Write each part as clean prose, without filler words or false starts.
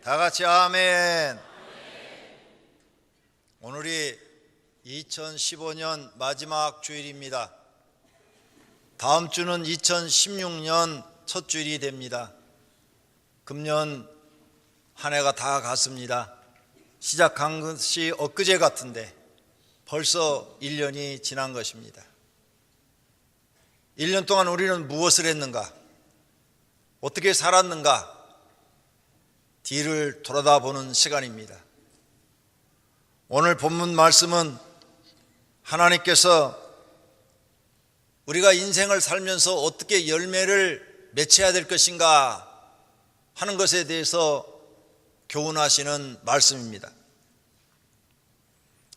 다 같이 아멘. 오늘이 2015년 마지막 주일입니다. 다음 주는 2016년 첫 주일이 됩니다. 금년 한 해가 다 갔습니다. 시작한 것이 엊그제 같은데 벌써 1년이 지난 것입니다. 1년 동안 우리는 무엇을 했는가? 어떻게 살았는가? 뒤를 돌아다보는 시간입니다. 오늘 본문 말씀은 하나님께서 우리가 인생을 살면서 어떻게 열매를 맺어야 될 것인가 하는 것에 대해서 교훈하시는 말씀입니다.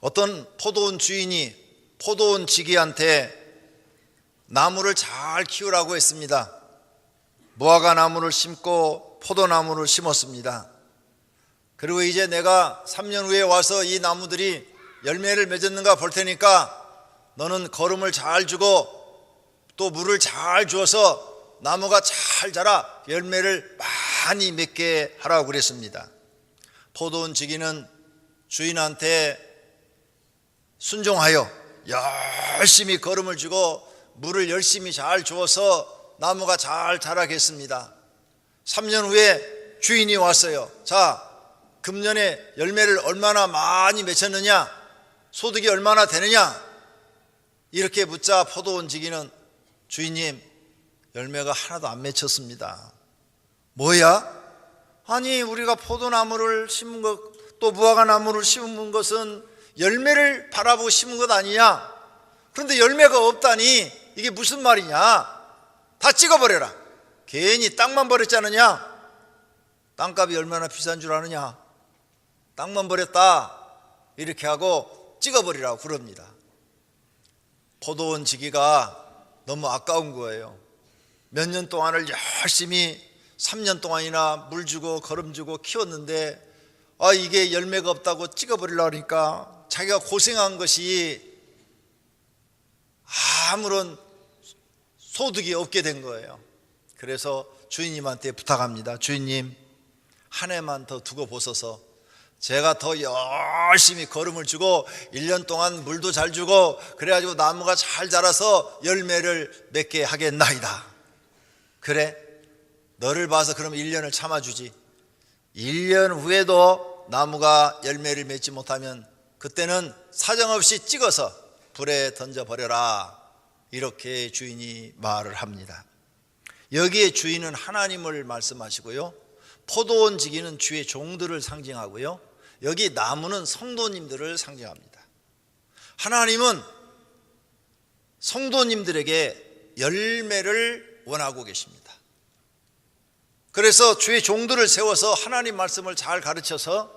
어떤 포도원 주인이 포도원 지기한테 나무를 잘 키우라고 했습니다. 무화과 나무를 심고 포도나무를 심었습니다. 그리고 이제 내가 3년 후에 와서 이 나무들이 열매를 맺었는가 볼 테니까 너는 거름을 잘 주고 또 물을 잘 주어서 나무가 잘 자라 열매를 많이 맺게 하라고 그랬습니다. 포도원 지기는 주인한테 순종하여 열심히 거름을 주고 물을 열심히 잘 주어서 나무가 잘 자라겠습니다. 3년 후에 주인이 왔어요. 자, 금년에 열매를 얼마나 많이 맺혔느냐? 소득이 얼마나 되느냐? 이렇게 묻자 포도원 지기는 주인님, 열매가 하나도 안 맺혔습니다. 뭐야? 아니, 우리가 포도나무를 심은 것, 또 무화과 나무를 심은 것은 열매를 바라보고 심은 것 아니냐? 그런데 열매가 없다니 이게 무슨 말이냐? 다 찍어버려라. 괜히 땅만 버렸지 않느냐? 땅값이 얼마나 비싼 줄 아느냐? 땅만 버렸다 이렇게 하고 찍어버리라고 그럽니다. 포도원 지기가 너무 아까운 거예요. 몇 년 동안을 열심히 3년 동안이나 물 주고 거름 주고 키웠는데 이게 열매가 없다고 찍어버리려고 하니까 자기가 고생한 것이 아무런 소득이 없게 된 거예요. 그래서 주인님한테 부탁합니다. 주인님, 한 해만 더 두고 보소서. 제가 더 열심히 거름을 주고 1년 동안 물도 잘 주고 그래가지고 나무가 잘 자라서 열매를 맺게 하겠나이다. 그래, 너를 봐서 그럼 1년을 참아주지. 1년 후에도 나무가 열매를 맺지 못하면 그때는 사정없이 찍어서 불에 던져버려라. 이렇게 주인이 말을 합니다. 여기에 주인은 하나님을 말씀하시고요, 포도원 지기는 주의 종들을 상징하고요, 여기 나무는 성도님들을 상징합니다. 하나님은 성도님들에게 열매를 원하고 계십니다. 그래서 주의 종들을 세워서 하나님 말씀을 잘 가르쳐서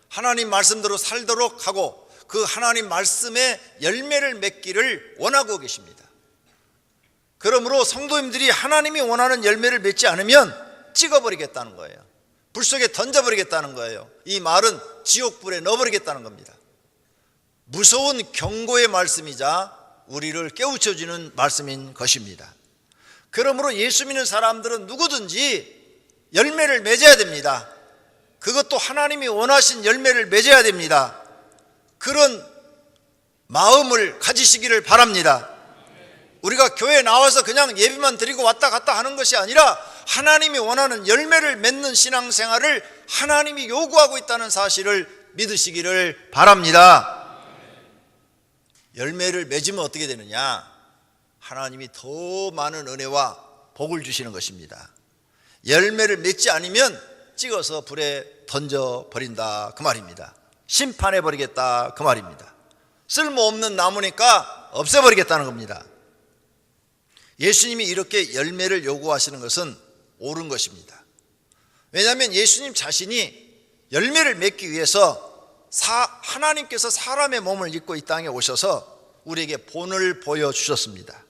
하나님 말씀대로 살도록 하고 그 하나님 말씀에 열매를 맺기를 원하고 계십니다. 그러므로 성도님들이 하나님이 원하는 열매를 맺지 않으면 찍어버리겠다는 거예요. 불 속에 던져버리겠다는 거예요. 이 말은 지옥불에 넣어버리겠다는 겁니다. 무서운 경고의 말씀이자 우리를 깨우쳐주는 말씀인 것입니다. 그러므로 예수 믿는 사람들은 누구든지 열매를 맺어야 됩니다. 그것도 하나님이 원하신 열매를 맺어야 됩니다. 그런 마음을 가지시기를 바랍니다. 우리가 교회에 나와서 그냥 예배만 드리고 왔다 갔다 하는 것이 아니라 하나님이 원하는 열매를 맺는 신앙생활을 하나님이 요구하고 있다는 사실을 믿으시기를 바랍니다. 열매를 맺으면 어떻게 되느냐? 하나님이 더 많은 은혜와 복을 주시는 것입니다. 열매를 맺지 않으면 찍어서 불에 던져버린다 그 말입니다. 심판해버리겠다 그 말입니다. 쓸모없는 나무니까 없애버리겠다는 겁니다. 예수님이 이렇게 열매를 요구하시는 것은 옳은 것입니다. 왜냐하면 예수님 자신이 열매를 맺기 위해서 하나님께서 사람의 몸을 입고 이 땅에 오셔서 우리에게 본을 보여주셨습니다.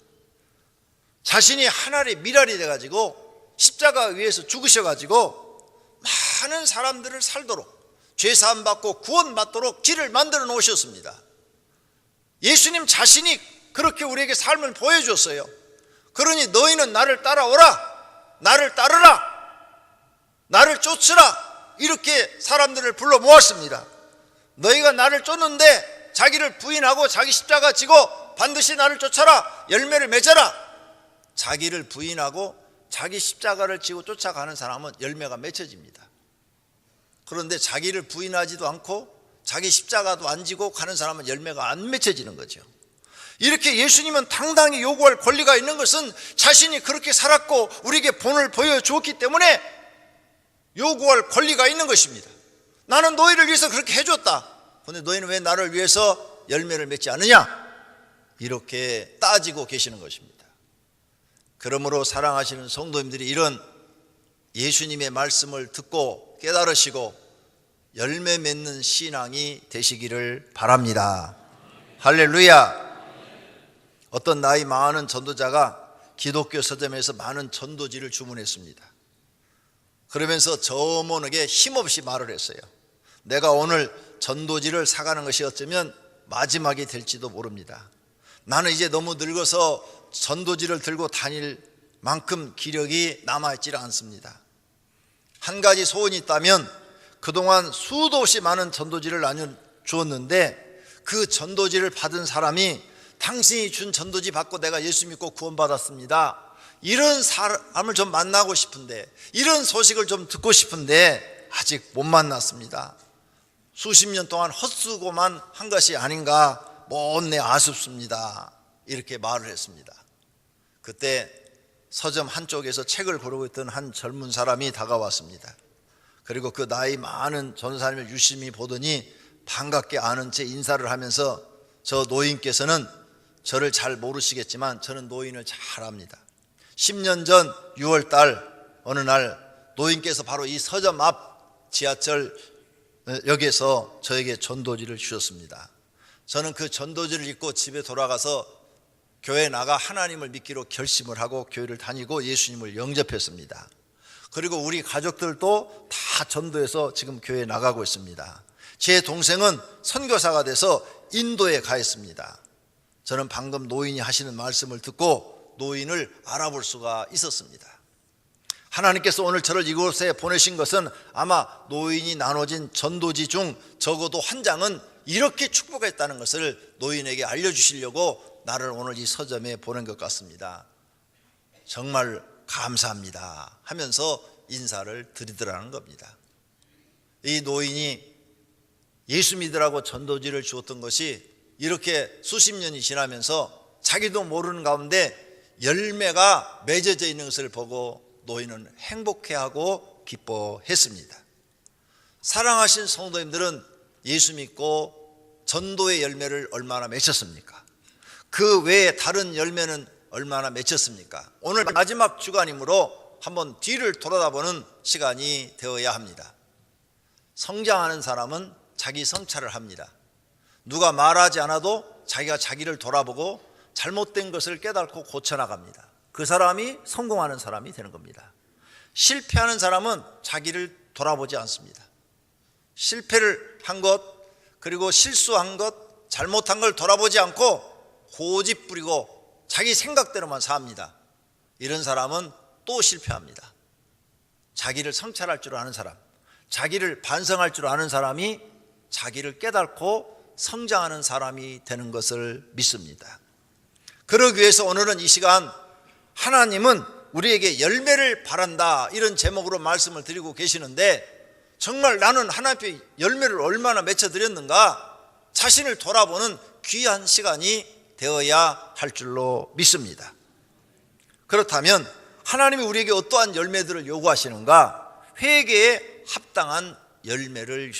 자신이 하늘의 미랄이 돼가지고 십자가 위에서 죽으셔가지고 많은 사람들을 살도록 죄사함 받고 구원받도록 길을 만들어 놓으셨습니다. 예수님 자신이 그렇게 우리에게 삶을 보여줬어요. 그러니 너희는 나를 따라오라, 나를 따르라, 나를 쫓으라, 이렇게 사람들을 불러 모았습니다. 너희가 나를 쫓는데 자기를 부인하고 자기 십자가 지고 반드시 나를 쫓아라, 열매를 맺어라. 자기를 부인하고 자기 십자가를 지고 쫓아가는 사람은 열매가 맺혀집니다. 그런데 자기를 부인하지도 않고 자기 십자가도 안 지고 가는 사람은 열매가 안 맺혀지는 거죠. 이렇게 예수님은 당당히 요구할 권리가 있는 것은 자신이 그렇게 살았고 우리에게 본을 보여주었기 때문에 요구할 권리가 있는 것입니다. 나는 너희를 위해서 그렇게 해줬다. 그런데 너희는 왜 나를 위해서 열매를 맺지 않느냐? 이렇게 따지고 계시는 것입니다. 그러므로 사랑하시는 성도님들이 이런 예수님의 말씀을 듣고 깨달으시고 열매 맺는 신앙이 되시기를 바랍니다. 할렐루야. 어떤 나이 많은 전도자가 기독교 서점에서 많은 전도지를 주문했습니다. 그러면서 저모에게 힘없이 말을 했어요. 내가 오늘 전도지를 사가는 것이 어쩌면 마지막이 될지도 모릅니다. 나는 이제 너무 늙어서 전도지를 들고 다닐 만큼 기력이 남아있지 않습니다. 한 가지 소원이 있다면 그동안 수도 없이 많은 전도지를 나눠주었는데 그 전도지를 받은 사람이 당신이 준 전도지 받고 내가 예수 믿고 구원받았습니다, 이런 사람을 좀 만나고 싶은데, 이런 소식을 좀 듣고 싶은데 아직 못 만났습니다. 수십 년 동안 헛수고만 한 것이 아닌가 못내 아쉽습니다. 이렇게 말을 했습니다. 그때 서점 한쪽에서 책을 고르고 있던 한 젊은 사람이 다가왔습니다. 그리고 그 나이 많은 전도사님을 유심히 보더니 반갑게 아는 채 인사를 하면서, 저 노인께서는 저를 잘 모르시겠지만 저는 노인을 잘 압니다. 10년 전 6월 달 어느 날 노인께서 바로 이 서점 앞 지하철역에서 저에게 전도지를 주셨습니다. 저는 그 전도지를 입고 집에 돌아가서 교회에 나가 하나님을 믿기로 결심을 하고 교회를 다니고 예수님을 영접했습니다. 그리고 우리 가족들도 다 전도해서 지금 교회에 나가고 있습니다. 제 동생은 선교사가 돼서 인도에 가 있습니다. 저는 방금 노인이 하시는 말씀을 듣고 노인을 알아볼 수가 있었습니다. 하나님께서 오늘 저를 이곳에 보내신 것은 아마 노인이 나눠진 전도지 중 적어도 한 장은 이렇게 축복했다는 것을 노인에게 알려주시려고 나를 오늘 이 서점에 보낸 것 같습니다. 정말 감사합니다 하면서 인사를 드리더라는 겁니다. 이 노인이 예수 믿으라고 전도지를 주었던 것이 이렇게 수십 년이 지나면서 자기도 모르는 가운데 열매가 맺어져 있는 것을 보고 노인은 행복해하고 기뻐했습니다. 사랑하신 성도님들은 예수 믿고 전도의 열매를 얼마나 맺혔습니까? 그 외에 다른 열매는 얼마나 맺혔습니까? 오늘 마지막 주간이므로 한번 뒤를 돌아다보는 시간이 되어야 합니다. 성장하는 사람은 자기 성찰을 합니다. 누가 말하지 않아도 자기가 자기를 돌아보고 잘못된 것을 깨닫고 고쳐나갑니다. 그 사람이 성공하는 사람이 되는 겁니다. 실패하는 사람은 자기를 돌아보지 않습니다. 실패를 한 것, 그리고 실수한 것, 잘못한 걸 돌아보지 않고 고집 부리고 자기 생각대로만 삽니다. 이런 사람은 또 실패합니다. 자기를 성찰할 줄 아는 사람, 자기를 반성할 줄 아는 사람이 자기를 깨닫고 성장하는 사람이 되는 것을 믿습니다. 그러기 위해서 오늘은 이 시간 하나님은 우리에게 열매를 바란다, 이런 제목으로 말씀을 드리고 계시는데, 정말 나는 하나님 앞에 열매를 얼마나 맺혀드렸는가 자신을 돌아보는 귀한 시간이 되어야 할 줄로 믿습니다. 그렇다면 하나님이 우리에게 어떠한 열매들을 요구하시는가? 회개에 합당한 열매를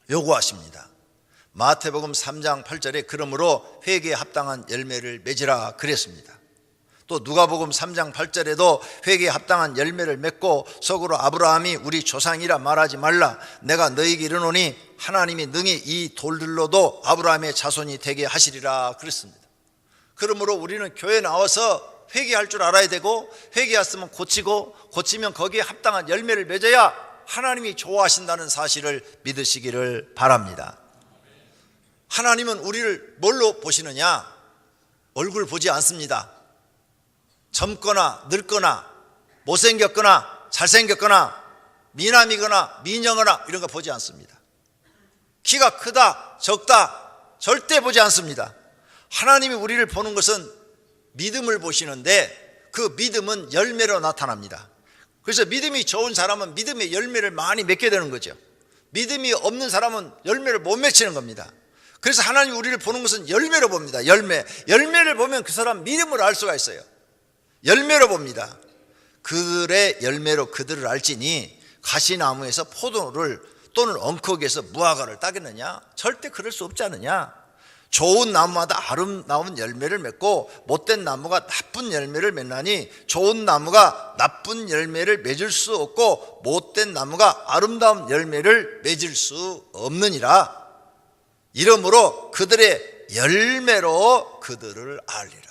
요구하십니다. 마태복음 3장 8절에 그러므로 회개에 합당한 열매를 맺으라 그랬습니다. 또 누가복음 3장 8절에도 회개에 합당한 열매를 맺고 속으로 아브라함이 우리 조상이라 말하지 말라, 내가 너희에게 이르노니 하나님이 능히 이 돌들로도 아브라함의 자손이 되게 하시리라 그랬습니다. 그러므로 우리는 교회에 나와서 회개할 줄 알아야 되고, 회개했으면 고치고, 고치면 거기에 합당한 열매를 맺어야 하나님이 좋아하신다는 사실을 믿으시기를 바랍니다. 하나님은 우리를 뭘로 보시느냐? 얼굴 보지 않습니다. 젊거나 늙거나 못생겼거나 잘생겼거나 미남이거나 미녀거나 이런 거 보지 않습니다. 키가 크다 적다 절대 보지 않습니다. 하나님이 우리를 보는 것은 믿음을 보시는데 그 믿음은 열매로 나타납니다. 그래서 믿음이 좋은 사람은 믿음의 열매를 많이 맺게 되는 거죠. 믿음이 없는 사람은 열매를 못 맺히는 겁니다. 그래서 하나님이 우리를 보는 것은 열매로 봅니다. 열매를 보면 그 사람 믿음을 알 수가 있어요. 열매로 봅니다. 그들의 열매로 그들을 알지니 가시나무에서 포도를 또는 엉컥에서 무화과를 따겠느냐? 절대 그럴 수 없지 않느냐? 좋은 나무마다 아름다운 열매를 맺고 못된 나무가 나쁜 열매를 맺나니 좋은 나무가 나쁜 열매를 맺을 수 없고 못된 나무가 아름다운 열매를 맺을 수 없느니라. 이러므로 그들의 열매로 그들을 알리라.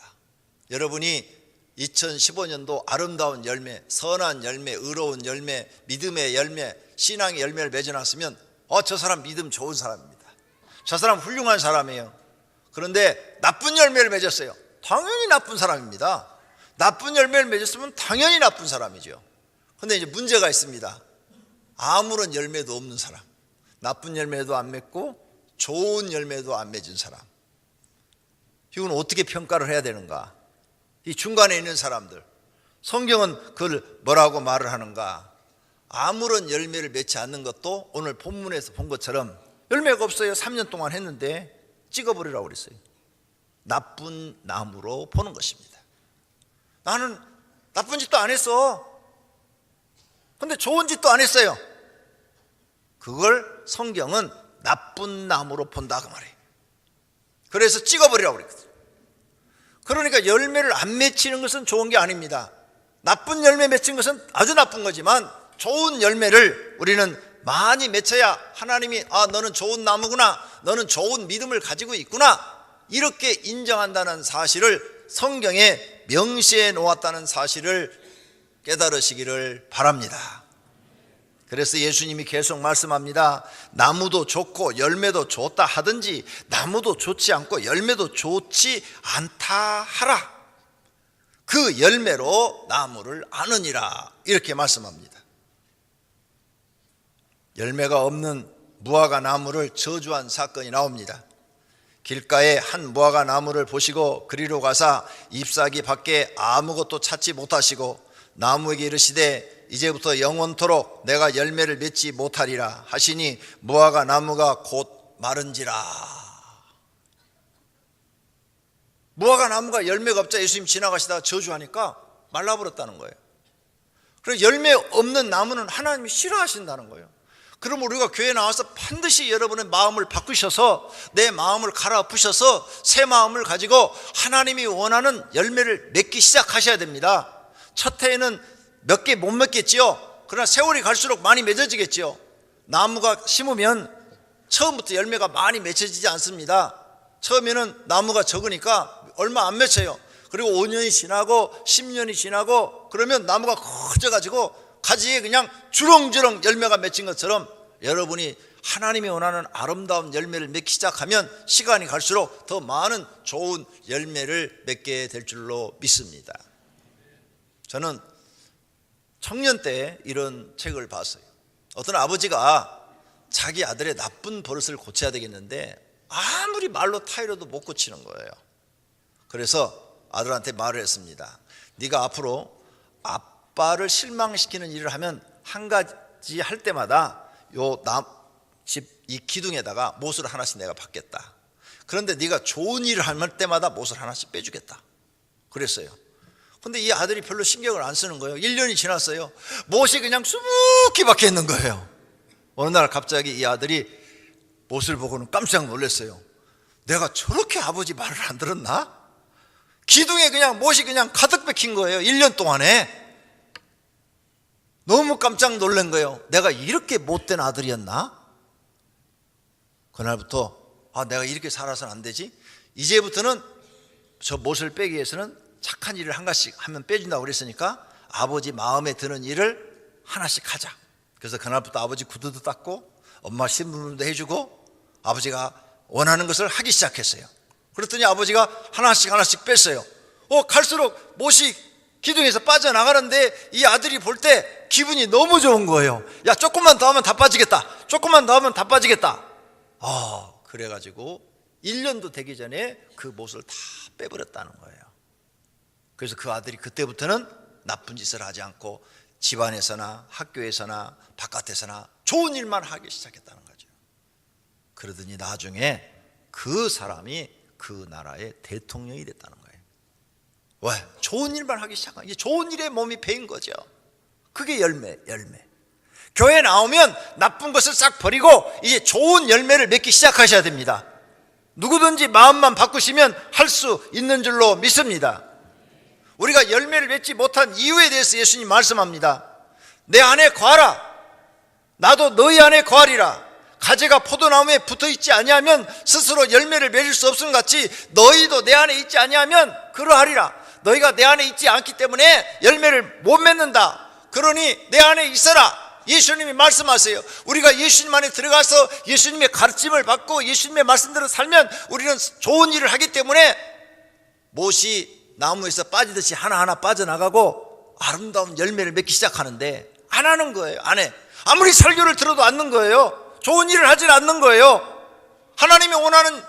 여러분이 2015년도 아름다운 열매, 선한 열매, 의로운 열매, 믿음의 열매, 신앙의 열매를 맺어놨으면 저 사람 믿음 좋은 사람입니다. 저 사람 훌륭한 사람이에요. 그런데 나쁜 열매를 맺었어요. 당연히 나쁜 사람입니다. 나쁜 열매를 맺었으면 당연히 나쁜 사람이죠. 그런데 이제 문제가 있습니다. 아무런 열매도 없는 사람, 나쁜 열매도 안 맺고 좋은 열매도 안 맺은 사람, 이건 어떻게 평가를 해야 되는가? 이 중간에 있는 사람들, 성경은 그걸 뭐라고 말을 하는가? 아무런 열매를 맺지 않는 것도 오늘 본문에서 본 것처럼 열매가 없어요. 3년 동안 했는데 찍어버리라고 그랬어요. 나쁜 나무로 보는 것입니다. 나는 나쁜 짓도 안 했어. 근데 좋은 짓도 안 했어요. 그걸 성경은 나쁜 나무로 본다 그 말이에요. 그래서 찍어버리라고 그랬거든요. 그러니까 열매를 안 맺히는 것은 좋은 게 아닙니다. 나쁜 열매 맺힌 것은 아주 나쁜 거지만 좋은 열매를 우리는 많이 맺혀야 하나님이 너는 좋은 나무구나, 너는 좋은 믿음을 가지고 있구나, 이렇게 인정한다는 사실을 성경에 명시해 놓았다는 사실을 깨달으시기를 바랍니다. 그래서 예수님이 계속 말씀합니다. 나무도 좋고 열매도 좋다 하든지 나무도 좋지 않고 열매도 좋지 않다 하라. 그 열매로 나무를 아느니라, 이렇게 말씀합니다. 열매가 없는 무화과 나무를 저주한 사건이 나옵니다. 길가에 한 무화과 나무를 보시고 그리로 가사 잎사귀 밖에 아무것도 찾지 못하시고 나무에게 이르시되 이제부터 영원토록 내가 열매를 맺지 못하리라 하시니 무화과 나무가 곧 마른지라. 무화과 나무가 열매가 없자 예수님 지나가시다가 저주하니까 말라버렸다는 거예요. 그래서 열매 없는 나무는 하나님이 싫어하신다는 거예요. 그럼 우리가 교회에 나와서 반드시 여러분의 마음을 바꾸셔서 내 마음을 갈아엎으셔서 새 마음을 가지고 하나님이 원하는 열매를 맺기 시작하셔야 됩니다. 첫 해에는 몇 개 못 맺겠지요. 그러나 세월이 갈수록 많이 맺어지겠지요. 나무가 심으면 처음부터 열매가 많이 맺혀지지 않습니다. 처음에는 나무가 적으니까 얼마 안 맺혀요. 그리고 5년이 지나고 10년이 지나고 그러면 나무가 커져가지고 가지에 그냥 주렁주렁 열매가 맺힌 것처럼 여러분이 하나님이 원하는 아름다운 열매를 맺기 시작하면 시간이 갈수록 더 많은 좋은 열매를 맺게 될 줄로 믿습니다. 저는 청년 때 이런 책을 봤어요. 어떤 아버지가 자기 아들의 나쁜 버릇을 고쳐야 되겠는데 아무리 말로 타이로도 못 고치는 거예요. 그래서 아들한테 말을 했습니다. 네가 앞으로 아빠를 실망시키는 일을 하면 한 가지 할 때마다 집 이 기둥에다가 못을 하나씩 내가 받겠다. 그런데 네가 좋은 일을 할 때마다 못을 하나씩 빼주겠다. 그랬어요. 근데 이 아들이 별로 신경을 안 쓰는 거예요. 1년이 지났어요. 못이 그냥 수북히 박혀 있는 거예요. 어느 날 갑자기 이 아들이 못을 보고는 깜짝 놀랐어요. 내가 저렇게 아버지 말을 안 들었나? 기둥에 그냥 못이 그냥 가득 박힌 거예요. 1년 동안에. 너무 깜짝 놀란 거예요. 내가 이렇게 못된 아들이었나? 그날부터 내가 이렇게 살아서는 안 되지. 이제부터는 저 못을 빼기 위해서는 착한 일을 한 가지씩 하면 빼준다고 그랬으니까 아버지 마음에 드는 일을 하나씩 하자. 그래서 그날부터 아버지 구두도 닦고 엄마 신문도 해주고 아버지가 원하는 것을 하기 시작했어요. 그랬더니 아버지가 하나씩 뺐어요. 갈수록 못이 기둥에서 빠져나가는데 이 아들이 볼 때 기분이 너무 좋은 거예요. 야, 조금만 더 하면 다 빠지겠다. 조금만 더 하면 다 빠지겠다. 그래가지고 1년도 되기 전에 그 못을 다 빼버렸다는 거예요. 그래서 그 아들이 그때부터는 나쁜 짓을 하지 않고 집안에서나 학교에서나 바깥에서나 좋은 일만 하기 시작했다는 거죠. 그러더니 나중에 그 사람이 그 나라의 대통령이 됐다는 거예요. 왜? 좋은 일만 하기 시작한, 이제 좋은 일에 몸이 배인 거죠. 그게 열매. 교회 나오면 나쁜 것을 싹 버리고 이제 좋은 열매를 맺기 시작하셔야 됩니다. 누구든지 마음만 바꾸시면 할 수 있는 줄로 믿습니다. 우리가 열매를 맺지 못한 이유에 대해서 예수님 말씀합니다. 내 안에 거하라. 나도 너희 안에 거하리라. 가지가 포도나무에 붙어있지 아니하면 스스로 열매를 맺을 수 없음 같이 너희도 내 안에 있지 아니하면 그러하리라. 너희가 내 안에 있지 않기 때문에 열매를 못 맺는다. 그러니 내 안에 있어라. 예수님이 말씀하세요. 우리가 예수님 안에 들어가서 예수님의 가르침을 받고 예수님의 말씀대로 살면 우리는 좋은 일을 하기 때문에 못이 나무에서 빠지듯이 하나하나 빠져나가고 아름다운 열매를 맺기 시작하는데 안 하는 거예요. 안 해. 아무리 설교를 들어도 않는 거예요. 좋은 일을 하질 않는 거예요. 하나님이 원하는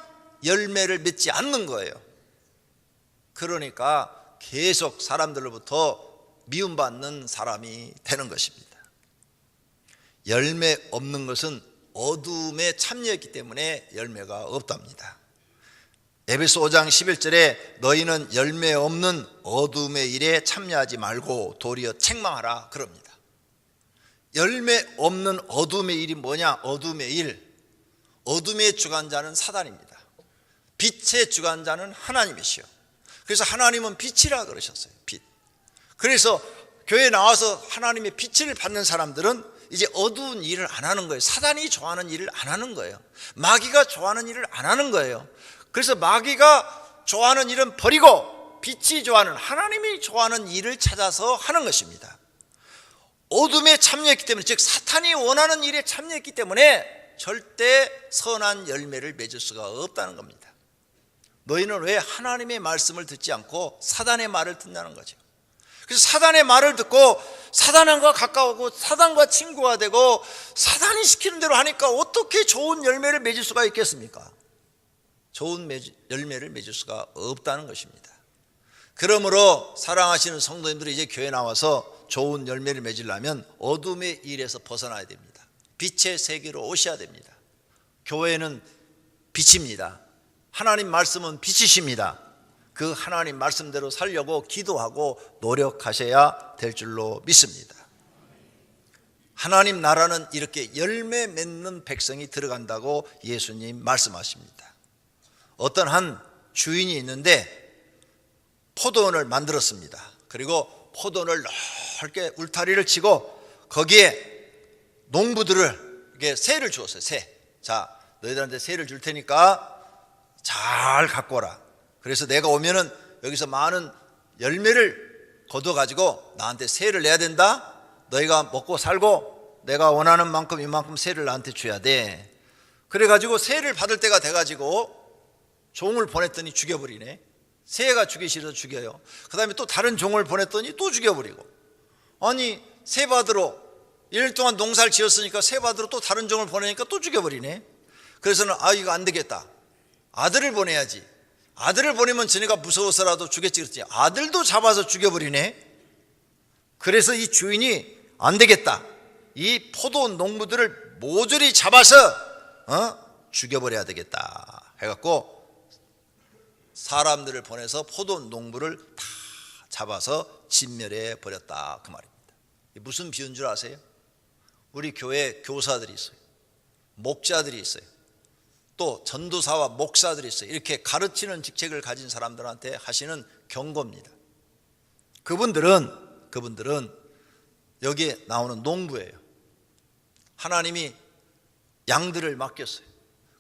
열매를 맺지 않는 거예요. 그러니까 계속 사람들로부터 미움받는 사람이 되는 것입니다. 열매 없는 것은 어둠에 참여했기 때문에 열매가 없답니다. 에베소 5장 11절에 너희는 열매 없는 어둠의 일에 참여하지 말고 도리어 책망하라 그럽니다. 열매 없는 어둠의 일이 뭐냐? 어둠의 일, 어둠의 주관자는 사단입니다. 빛의 주관자는 하나님이시요. 그래서 하나님은 빛이라 그러셨어요. 빛. 그래서 교회에 나와서 하나님의 빛을 받는 사람들은 이제 어두운 일을 안 하는 거예요. 사단이 좋아하는 일을 안 하는 거예요. 마귀가 좋아하는 일을 안 하는 거예요. 그래서 마귀가 좋아하는 일은 버리고 빛이 좋아하는, 하나님이 좋아하는 일을 찾아서 하는 것입니다. 어둠에 참여했기 때문에, 즉 사탄이 원하는 일에 참여했기 때문에 절대 선한 열매를 맺을 수가 없다는 겁니다. 너희는 왜 하나님의 말씀을 듣지 않고 사단의 말을 듣냐는 거죠. 그래서 사단의 말을 듣고 사단과 가까우고 사단과 친구가 되고 사단이 시키는 대로 하니까 어떻게 좋은 열매를 맺을 수가 있겠습니까? 좋은 열매를 맺을 수가 없다는 것입니다. 그러므로 사랑하시는 성도님들이 이제 교회 나와서 좋은 열매를 맺으려면 어둠의 일에서 벗어나야 됩니다. 빛의 세계로 오셔야 됩니다. 교회는 빛입니다. 하나님 말씀은 빛이십니다. 그 하나님 말씀대로 살려고 기도하고 노력하셔야 될 줄로 믿습니다. 하나님 나라는 이렇게 열매 맺는 백성이 들어간다고 예수님 말씀하십니다. 어떤 한 주인이 있는데 포도원을 만들었습니다. 그리고 포도원을 넓게 울타리를 치고 거기에 농부들을 이렇게 새를 주었어요. 새. 자, 너희들한테 새를 줄 테니까 잘 갖고 오라. 그래서 내가 오면은 여기서 많은 열매를 거둬가지고 나한테 세를 내야 된다. 너희가 먹고 살고 내가 원하는 만큼 이만큼 세를 나한테 줘야 돼. 그래가지고 세를 받을 때가 돼가지고 종을 보냈더니 죽여버리네. 새가 죽기 싫어서 죽여요. 그 다음에 또 다른 종을 보냈더니 또 죽여버리고. 아니 새 받으러 1년 동안 농사를 지었으니까 새 받으러 또 다른 종을 보내니까 또 죽여버리네. 그래서는 이거 안 되겠다. 아들을 보내야지. 아들을 보내면 쟤네가 무서워서라도 죽겠지 그랬지. 아들도 잡아서 죽여버리네. 그래서 이 주인이 안 되겠다. 이 포도원 농부들을 모조리 잡아서 죽여버려야 되겠다 해갖고 사람들을 보내서 포도원 농부를 다 잡아서 진멸해 버렸다 그 말입니다. 무슨 비유인 줄 아세요? 우리 교회 교사들이 있어요. 목자들이 있어요. 또 전도사와 목사들이 있어요. 이렇게 가르치는 직책을 가진 사람들한테 하시는 경고입니다. 그분들은 여기에 나오는 농부예요. 하나님이 양들을 맡겼어요.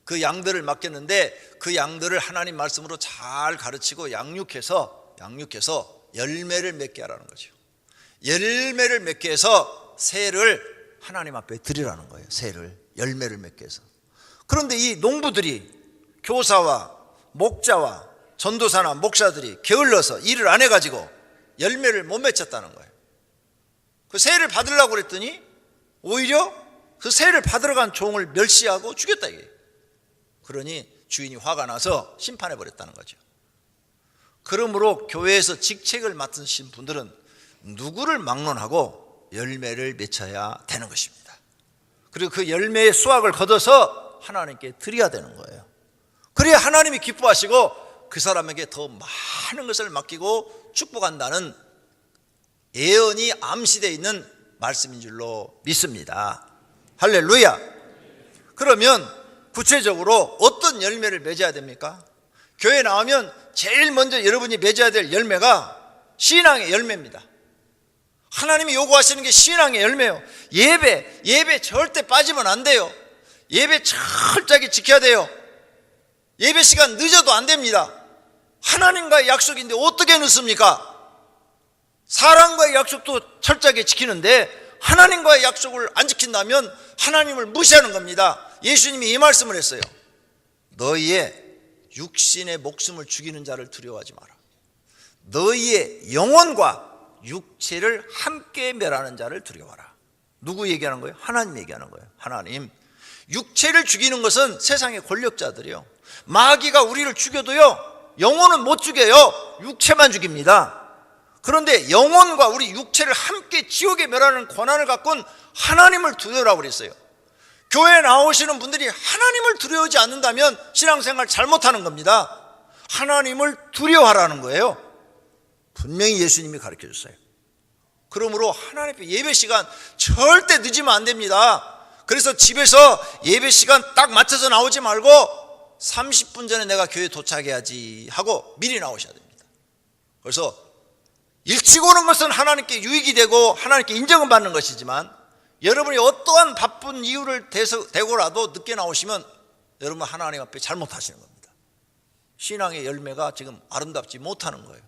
그 양들을 맡겼는데 그 양들을 하나님 말씀으로 잘 가르치고 양육해서 열매를 맺게 하라는 거죠. 열매를 맺게 해서 새를 하나님 앞에 드리라는 거예요. 새를 열매를 맺게 해서. 그런데 이 농부들이 교사와 목자와 전도사나 목사들이 게을러서 일을 안 해가지고 열매를 못 맺혔다는 거예요. 그 세를 받으려고 그랬더니 오히려 그 세를 받으러 간 종을 멸시하고 죽였다 이게. 그러니 주인이 화가 나서 심판해 버렸다는 거죠. 그러므로 교회에서 직책을 맡으신 분들은 누구를 막론하고 열매를 맺어야 되는 것입니다. 그리고 그 열매의 수확을 거둬서 하나님께 드려야 되는 거예요. 그래야 하나님이 기뻐하시고 그 사람에게 더 많은 것을 맡기고 축복한다는 예언이 암시되어 있는 말씀인 줄로 믿습니다. 할렐루야. 그러면 구체적으로 어떤 열매를 맺어야 됩니까? 교회 나오면 제일 먼저 여러분이 맺어야 될 열매가 신앙의 열매입니다. 하나님이 요구하시는 게 신앙의 열매예요. 예배 절대 빠지면 안 돼요. 예배 철저하게 지켜야 돼요. 예배 시간 늦어도 안 됩니다. 하나님과의 약속인데 어떻게 늦습니까? 사람과의 약속도 철저하게 지키는데 하나님과의 약속을 안 지킨다면 하나님을 무시하는 겁니다. 예수님이 이 말씀을 했어요. 너희의 육신의 목숨을 죽이는 자를 두려워하지 마라. 너희의 영혼과 육체를 함께 멸하는 자를 두려워하라. 누구 얘기하는 거예요? 하나님 얘기하는 거예요. 하나님. 육체를 죽이는 것은 세상의 권력자들이요. 마귀가 우리를 죽여도요, 영혼은 못 죽여요. 육체만 죽입니다. 그런데 영혼과 우리 육체를 함께 지옥에 멸하는 권한을 갖고는 하나님을 두려워라고 그랬어요. 교회에 나오시는 분들이 하나님을 두려워하지 않는다면 신앙생활 잘못하는 겁니다. 하나님을 두려워하라는 거예요. 분명히 예수님이 가르쳐 줬어요. 그러므로 하나님 앞에 예배 시간 절대 늦으면 안 됩니다. 그래서 집에서 예배 시간 딱 맞춰서 나오지 말고 30분 전에 내가 교회에 도착해야지 하고 미리 나오셔야 됩니다. 그래서 일찍 오는 것은 하나님께 유익이 되고 하나님께 인정은 받는 것이지만 여러분이 어떠한 바쁜 이유를 대고라도 늦게 나오시면 여러분 하나님 앞에 잘못하시는 겁니다. 신앙의 열매가 지금 아름답지 못하는 거예요.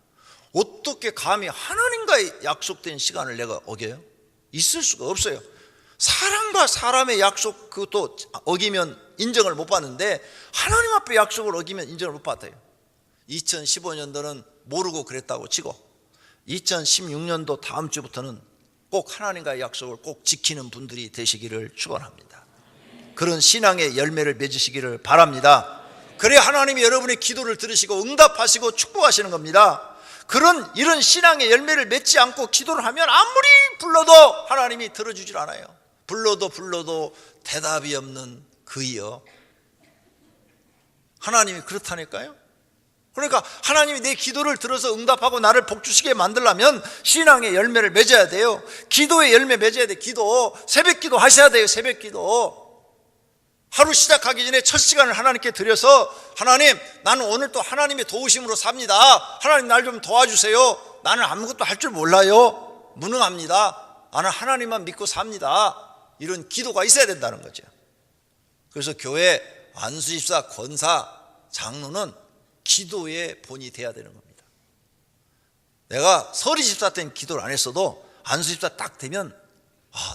어떻게 감히 하나님과의 약속된 시간을 내가 어겨요? 있을 수가 없어요. 사람과 사람의 약속 그것도 어기면 인정을 못 받는데 하나님 앞에 약속을 어기면 인정을 못 받아요. 2015년도는 모르고 그랬다고 치고 2016년도 다음 주부터는 꼭 하나님과의 약속을 꼭 지키는 분들이 되시기를 축원합니다. 그런 신앙의 열매를 맺으시기를 바랍니다. 그래야 하나님이 여러분의 기도를 들으시고 응답하시고 축복하시는 겁니다. 이런 신앙의 열매를 맺지 않고 기도를 하면 아무리 불러도 하나님이 들어주질 않아요. 불러도 대답이 없는 그이여. 하나님이 그렇다니까요. 그러니까 하나님이 내 기도를 들어서 응답하고 나를 복주시게 만들려면 신앙의 열매를 맺어야 돼요. 기도의 열매 맺어야 돼. 기도, 새벽 기도 하셔야 돼요. 새벽 기도. 하루 시작하기 전에 첫 시간을 하나님께 드려서 하나님, 나는 오늘 또 하나님의 도우심으로 삽니다. 하나님 날 좀 도와주세요. 나는 아무것도 할 줄 몰라요. 무능합니다. 나는 하나님만 믿고 삽니다. 이런 기도가 있어야 된다는 거죠. 그래서 교회 안수집사, 권사, 장로는 기도의 본이 돼야 되는 겁니다. 내가 서리집사 때는 기도를 안 했어도 안수집사 딱 되면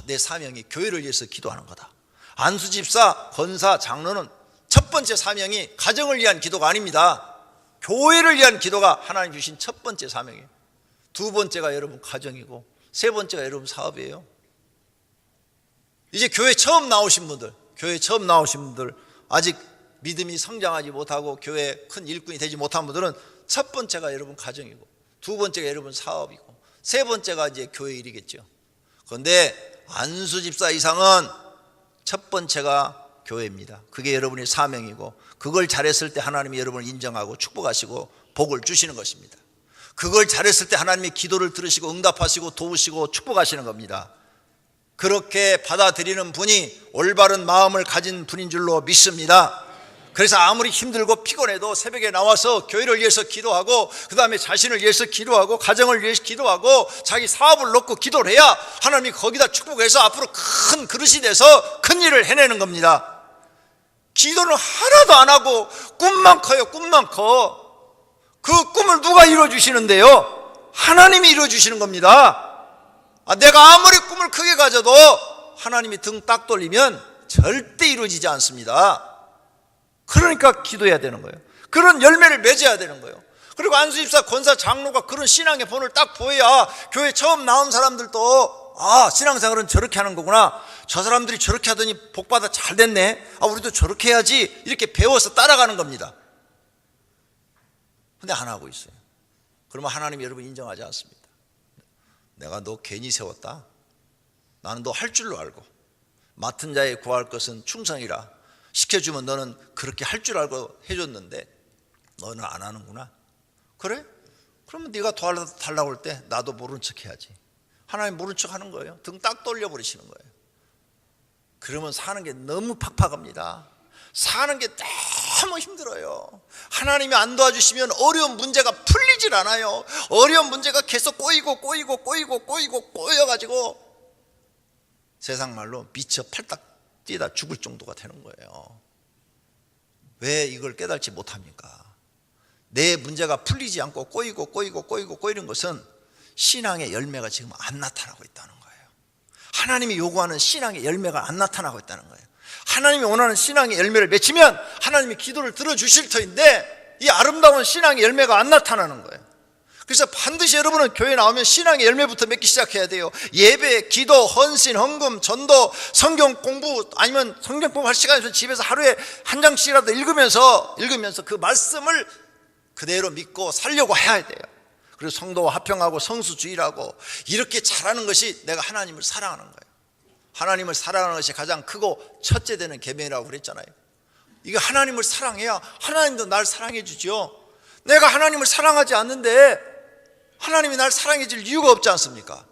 내 사명이 교회를 위해서 기도하는 거다. 안수집사, 권사, 장로는 첫 번째 사명이 가정을 위한 기도가 아닙니다. 교회를 위한 기도가 하나님 주신 첫 번째 사명이에요. 두 번째가 여러분 가정이고 세 번째가 여러분 사업이에요. 이제 교회 처음 나오신 분들 아직 믿음이 성장하지 못하고 교회에 큰 일꾼이 되지 못한 분들은 첫 번째가 여러분 가정이고 두 번째가 여러분 사업이고 세 번째가 이제 교회 일이겠죠. 그런데 안수집사 이상은 첫 번째가 교회입니다. 그게 여러분의 사명이고 그걸 잘했을 때 하나님이 여러분을 인정하고 축복하시고 복을 주시는 것입니다. 그걸 잘했을 때 하나님이 기도를 들으시고 응답하시고 도우시고 축복하시는 겁니다. 그렇게 받아들이는 분이 올바른 마음을 가진 분인 줄로 믿습니다. 그래서 아무리 힘들고 피곤해도 새벽에 나와서 교회를 위해서 기도하고 그 다음에 자신을 위해서 기도하고 가정을 위해서 기도하고 자기 사업을 놓고 기도를 해야 하나님이 거기다 축복해서 앞으로 큰 그릇이 돼서 큰 일을 해내는 겁니다. 기도는 하나도 안 하고 꿈만 커요. 꿈만 커. 그 꿈을 누가 이루어주시는데요? 하나님이 이루어주시는 겁니다. 내가 아무리 꿈을 크게 가져도 하나님이 등 딱 돌리면 절대 이루어지지 않습니다. 그러니까 기도해야 되는 거예요. 그런 열매를 맺어야 되는 거예요. 그리고 안수집사, 권사, 장로가 그런 신앙의 본을 딱 보여야 교회 처음 나온 사람들도 아, 신앙생활은 저렇게 하는 거구나, 저 사람들이 저렇게 하더니 복받아 잘 됐네, 아, 우리도 저렇게 해야지, 이렇게 배워서 따라가는 겁니다. 근데 안 하고 있어요. 그러면 하나님이 여러분 인정하지 않습니다. 내가 너 괜히 세웠다, 나는 너 할 줄로 알고 맡은 자에 구할 것은 충성이라 시켜주면 너는 그렇게 할 줄 알고 해줬는데 너는 안 하는구나. 그래? 그러면 네가 도와달라고 할 때 나도 모른 척 해야지. 하나님 모른 척 하는 거예요. 등 딱 돌려버리시는 거예요. 그러면 사는 게 너무 팍팍합니다. 사는 게 너무 힘들어요. 하나님이 안 도와주시면 어려운 문제가 풀리질 않아요. 어려운 문제가 계속 꼬여가지고 세상 말로 미쳐 팔딱 뛰다 죽을 정도가 되는 거예요. 왜 이걸 깨닫지 못합니까? 내 문제가 풀리지 않고 꼬이는 것은 신앙의 열매가 지금 안 나타나고 있다는 거예요. 하나님이 요구하는 신앙의 열매가 안 나타나고 있다는 거예요. 하나님이 원하는 신앙의 열매를 맺히면 하나님이 기도를 들어주실 터인데 이 아름다운 신앙의 열매가 안 나타나는 거예요. 그래서 반드시 여러분은 교회 나오면 신앙의 열매부터 맺기 시작해야 돼요. 예배, 기도, 헌신, 헌금, 전도, 성경 공부, 아니면 성경 공부 할 시간에 집에서 하루에 한 장씩이라도 읽으면서 그 말씀을 그대로 믿고 살려고 해야 돼요. 그리고 성도와 화평하고 성수주의라고 이렇게 잘하는 것이 내가 하나님을 사랑하는 거예요. 하나님을 사랑하는 것이 가장 크고 첫째 되는 계명이라고 그랬잖아요. 이게 하나님을 사랑해야 하나님도 날 사랑해 주죠. 내가 하나님을 사랑하지 않는데 하나님이 날 사랑해 줄 이유가 없지 않습니까?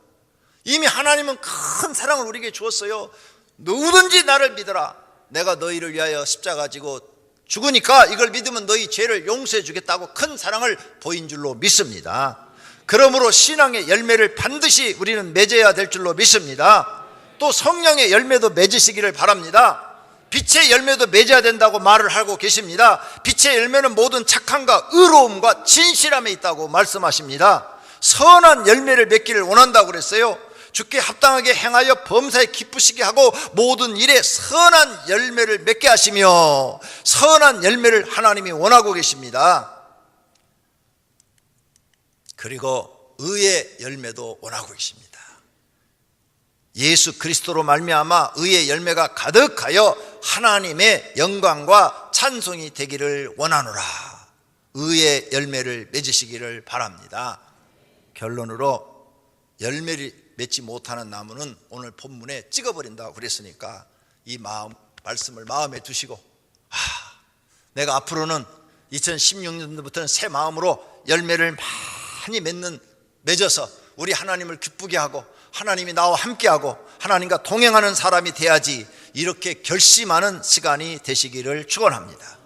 이미 하나님은 큰 사랑을 우리에게 주었어요. 누구든지 나를 믿어라, 내가 너희를 위하여 십자가 지고 죽으니까 이걸 믿으면 너희 죄를 용서해 주겠다고 큰 사랑을 보인 줄로 믿습니다. 그러므로 신앙의 열매를 반드시 우리는 맺어야 될 줄로 믿습니다. 또 성령의 열매도 맺으시기를 바랍니다. 빛의 열매도 맺어야 된다고 말을 하고 계십니다. 빛의 열매는 모든 착함과 의로움과 진실함에 있다고 말씀하십니다. 선한 열매를 맺기를 원한다고 그랬어요. 주께 합당하게 행하여 범사에 기쁘시게 하고 모든 일에 선한 열매를 맺게 하시며 선한 열매를 하나님이 원하고 계십니다. 그리고 의의 열매도 원하고 계십니다. 예수 그리스도로 말미암아 의의 열매가 가득하여 하나님의 영광과 찬송이 되기를 원하노라. 의의 열매를 맺으시기를 바랍니다. 결론으로 열매를 맺지 못하는 나무는 오늘 본문에 찍어버린다고 그랬으니까 이 말씀을 마음에 두시고, 내가 앞으로는 2016년도부터는 새 마음으로 열매를 많이 맺어서 우리 하나님을 기쁘게 하고 하나님이 나와 함께하고 하나님과 동행하는 사람이 돼야지, 이렇게 결심하는 시간이 되시기를 축원합니다.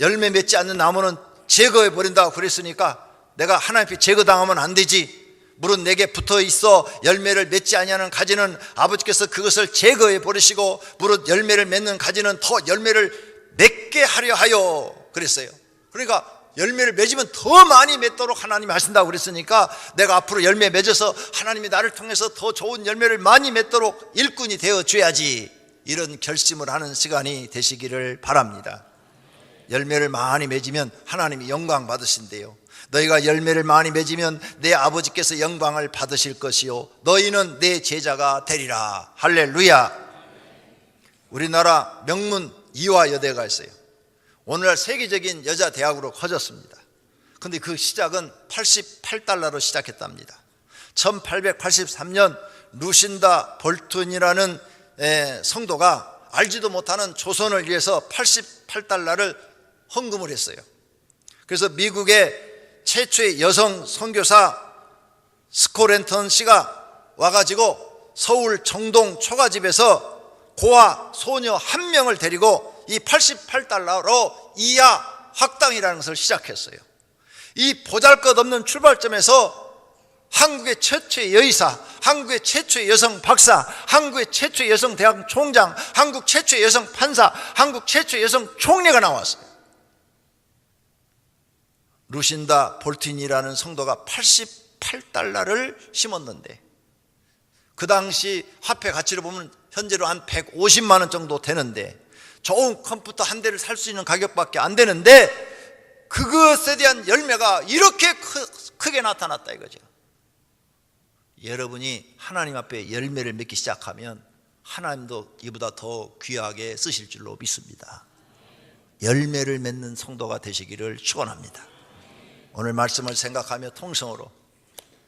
열매 맺지 않는 나무는 제거해 버린다고 그랬으니까 내가 하나님 앞에 제거당하면 안 되지. 물은 내게 붙어 있어 열매를 맺지 아니하는 가지는 아버지께서 그것을 제거해 버리시고 물은 열매를 맺는 가지는 더 열매를 맺게 하려 하여 그랬어요. 그러니까 열매를 맺으면 더 많이 맺도록 하나님이 하신다고 그랬으니까 내가 앞으로 열매 맺어서 하나님이 나를 통해서 더 좋은 열매를 많이 맺도록 일꾼이 되어줘야지, 이런 결심을 하는 시간이 되시기를 바랍니다. 열매를 많이 맺으면 하나님이 영광 받으신대요. 너희가 열매를 많이 맺으면 내 아버지께서 영광을 받으실 것이요 너희는 내 제자가 되리라. 할렐루야. 우리나라 명문 이화여대가 있어요. 오늘날 세계적인 여자 대학으로 커졌습니다. 근데 그 시작은 $88로 시작했답니다. 1883년 루신다 볼튼이라는 성도가 알지도 못하는 조선을 위해서 $88를 헌금을 했어요. 그래서 미국의 최초의 여성 선교사 스코렌턴 씨가 와가지고 서울 정동 초가집에서 고아 소녀 1명을 데리고 이 $88로 이하 학당이라는 것을 시작했어요. 이 보잘것없는 출발점에서 한국의 최초의 여의사, 한국의 최초의 여성 박사, 한국의 최초의 여성 대학 총장, 한국 최초의 여성 판사, 한국 최초의 여성 총리가 나왔어요. 루신다 볼튼이라는 성도가 $88를 심었는데 그 당시 화폐 가치로 보면 현재로 한 150만 원 정도 되는데 좋은 컴퓨터 한 대를 살 수 있는 가격밖에 안 되는데 그것에 대한 열매가 이렇게 크게 나타났다 이거죠. 여러분이 하나님 앞에 열매를 맺기 시작하면 하나님도 이보다 더 귀하게 쓰실 줄로 믿습니다. 열매를 맺는 성도가 되시기를 축원합니다. 오늘 말씀을 생각하며 통성으로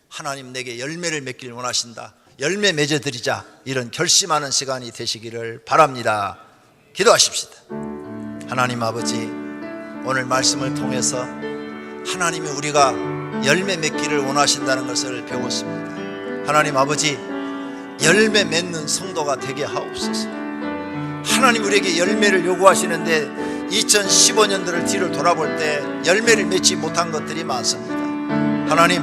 하나님 내게 열매를 맺기를 원하신다, 열매 맺어드리자, 이런 결심하는 시간이 되시기를 바랍니다. 기도하십시다. 하나님 아버지, 오늘 말씀을 통해서 하나님이 우리가 열매 맺기를 원하신다는 것을 배웠습니다. 하나님 아버지, 열매 맺는 성도가 되게 하옵소서. 하나님 우리에게 열매를 요구하시는데 2015년도를 뒤를 돌아볼 때 열매를 맺지 못한 것들이 많습니다. 하나님,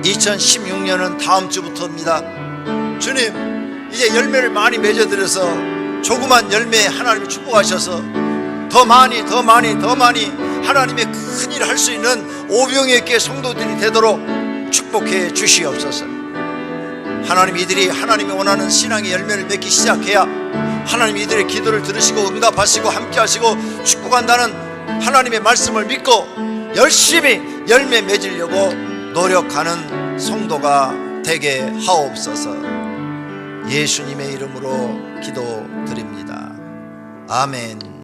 2016년은 다음 주부터입니다. 주님, 이제 열매를 많이 맺어드려서 조그만 열매에 하나님이 축복하셔서 더 많이 하나님의 큰 일을 할 수 있는 오병이의 께 성도들이 되도록 축복해 주시옵소서. 하나님, 이들이 하나님이 원하는 신앙의 열매를 맺기 시작해야 하나님 이들의 기도를 들으시고 응답하시고 함께 하시고 축복한다는 하나님의 말씀을 믿고 열심히 열매 맺으려고 노력하는 성도가 되게 하옵소서. 예수님의 이름으로 기도드립니다. 아멘.